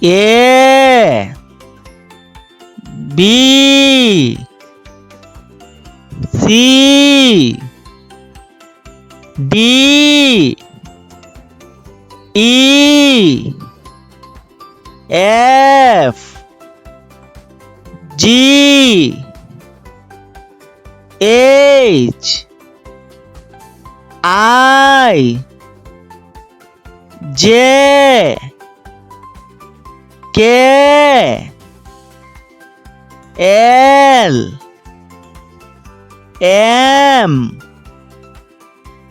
A B C D E F G H I J K L M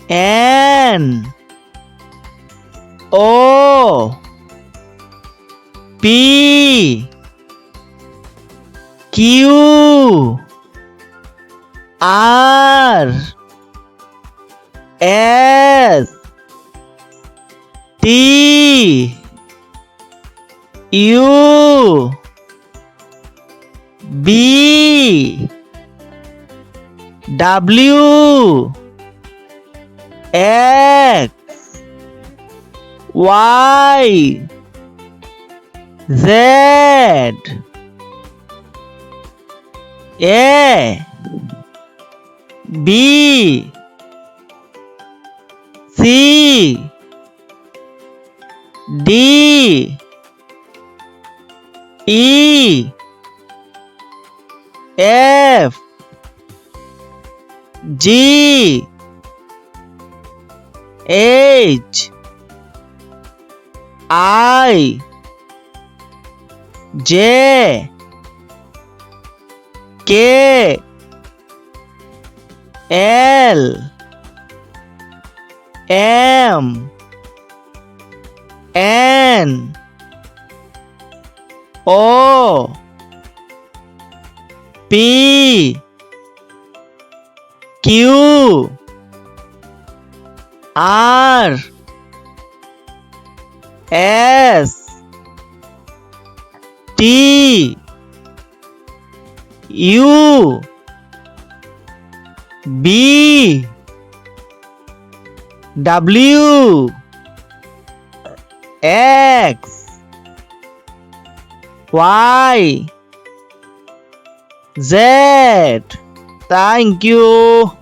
N O P Q R S T U B W X Y Z A B C D E F G H I J K L M N O P Q R S T U B W X Y Z. Thank you.